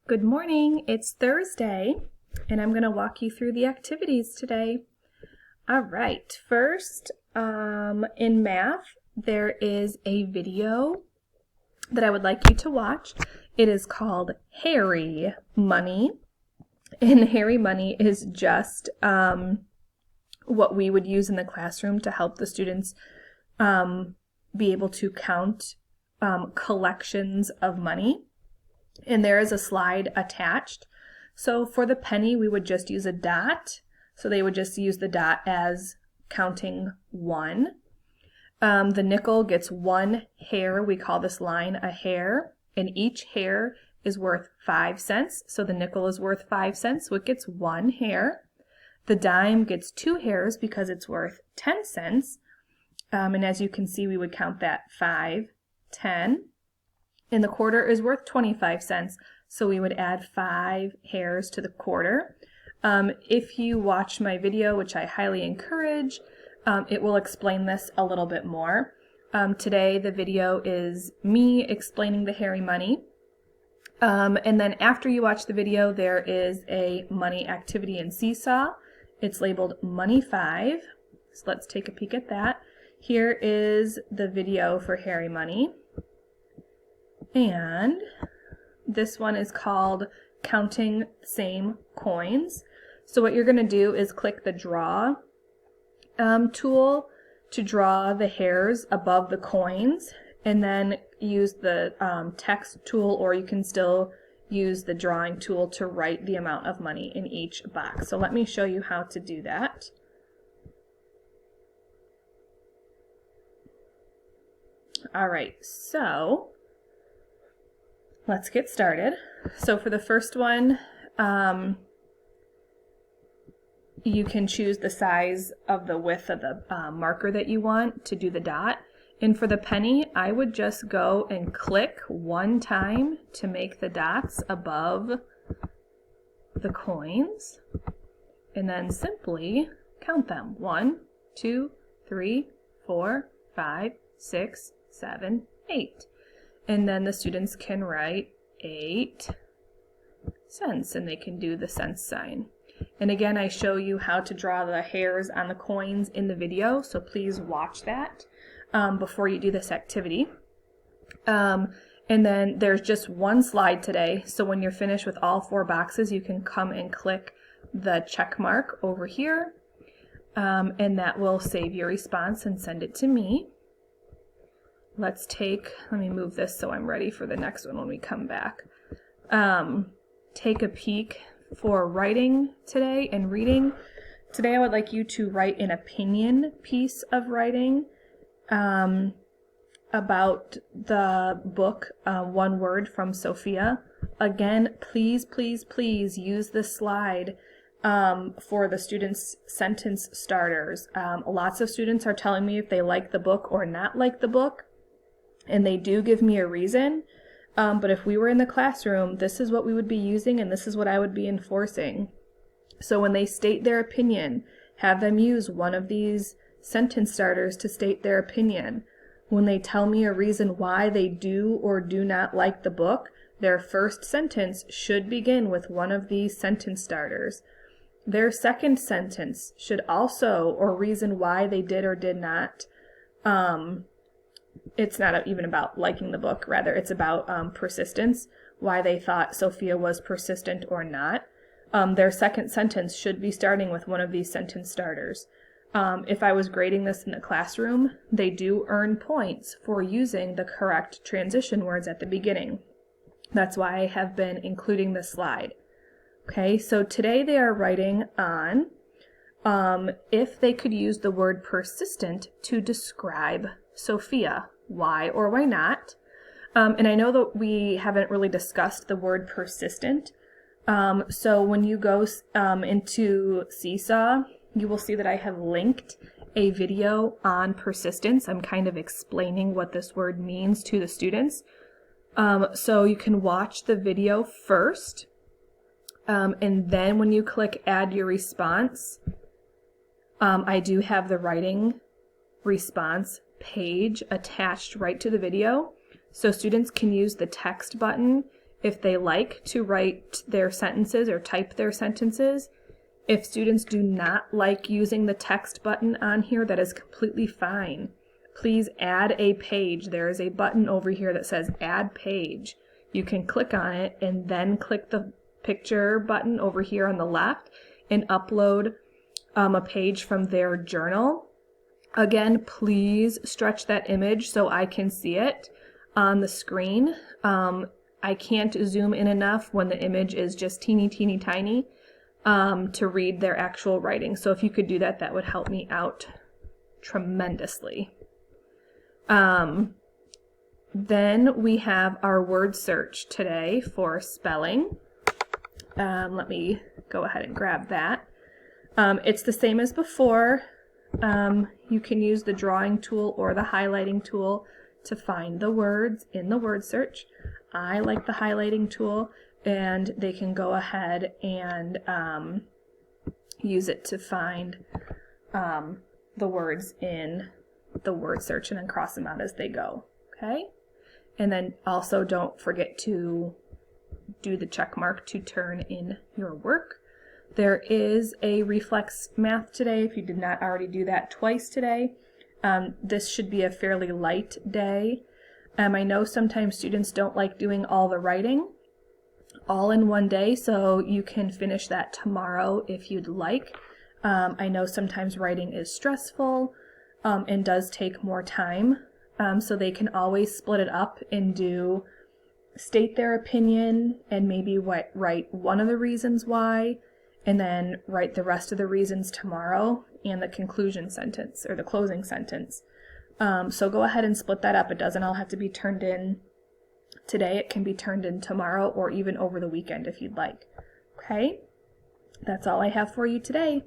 Good morning, it's Thursday, and I'm going to walk you through the activities today. All right, first, in math, there is a video that I would like you to watch. It is called Harry Money, and Harry Money is just what we would use in the classroom to help the students be able to count collections of money. And there is a slide attached. So for the penny, we would just use a dot. So they would just use the dot as counting one. The nickel gets one hair. We call this line a hair. And each hair is worth 5 cents. So the nickel is worth 5 cents, so it gets one hair. The dime gets 2 hairs because it's worth 10 cents. And as you can see, we would count that 5, 10. And the quarter is worth 25 cents, so we would add 5 hairs to the quarter. If you watch my video, which I highly encourage, it will explain this a little bit more. Today the video is me explaining the Harry Money. And then after you watch the video, there is a money activity in Seesaw. It's labeled Money 5, so let's take a peek at that. Here is the video for Harry Money. And this one is called Counting Same Coins. So what you're going to do is click the draw tool to draw the hairs above the coins, and then use the text tool, or you can still use the drawing tool to write the amount of money in each box. So let me show you how to do that. All right, so let's get started. So for the first one, you can choose the size of the width of the marker that you want to do the dot. And for the penny, I would just go and click one time to make the dots above the coins, and then simply count them. 1, 2, 3, 4, 5, 6, 7, 8. And then the students can write 8 cents, and they can do the cents sign. And again, I show you how to draw the hairs on the coins in the video, so please watch that before you do this activity. And then there's just one slide today, so when you're finished with all 4 boxes, you can come and click the check mark over here, and that will save your response and send it to me. Let me move this so I'm ready for the next one when we come back. Take a peek for writing today and reading. Today I would like you to write an opinion piece of writing about the book, One Word from Sophia. Again, please, please, please use this slide for the students' sentence starters. Lots of students are telling me if they like the book or not like the book. And they do give me a reason, but if we were in the classroom, this is what we would be using, and this is what I would be enforcing. So when they state their opinion, have them use one of these sentence starters to state their opinion. When they tell me a reason why they do or do not like the book, their first sentence should begin with one of these sentence starters. Their second sentence should also, or reason why they did or did not, it's not even about liking the book, rather it's about persistence, why they thought Sophia was persistent or not. Their second sentence should be starting with one of these sentence starters. If I was grading this in the classroom, they do earn points for using the correct transition words at the beginning. That's why I have been including this slide. Okay, so today they are writing on if they could use the word persistent to describe Sophia. Why or why not? And I know that we haven't really discussed the word persistent. So when you go into Seesaw, you will see that I have linked a video on persistence. I'm kind of explaining what this word means to the students. So you can watch the video first, and then when you click add your response, I do have the writing response page attached right to the video, so students can use the text button if they like to write their sentences or type their sentences. If students do not like using the text button on here, that is completely fine. Please add a page. There is a button over here that says add page. You can click on it and then click the picture button over here on the left and upload a page from their journal. Again, please stretch that image so I can see it on the screen. I can't zoom in enough when the image is just teeny tiny to read their actual writing. So if you could do that, that would help me out tremendously. Then we have our word search today for spelling. Let me go ahead and grab that. It's the same as before. You can use the drawing tool or the highlighting tool to find the words in the word search. I like the highlighting tool, and they can go ahead and use it to find the words in the word search and then cross them out as they go. Okay? And then also don't forget to do the check mark to turn in your work. There is a reflex math today if you did not already do that twice today. This should be a fairly light day. I know sometimes students don't like doing all the writing all in one day, so you can finish that tomorrow if you'd like. I know sometimes writing is stressful and does take more time, so they can always split it up and state their opinion and maybe write one of the reasons why, and then write the rest of the reasons tomorrow and the conclusion sentence or the closing sentence. So go ahead and split that up. It doesn't all have to be turned in today. It can be turned in tomorrow or even over the weekend if you'd like. Okay? That's all I have for you today.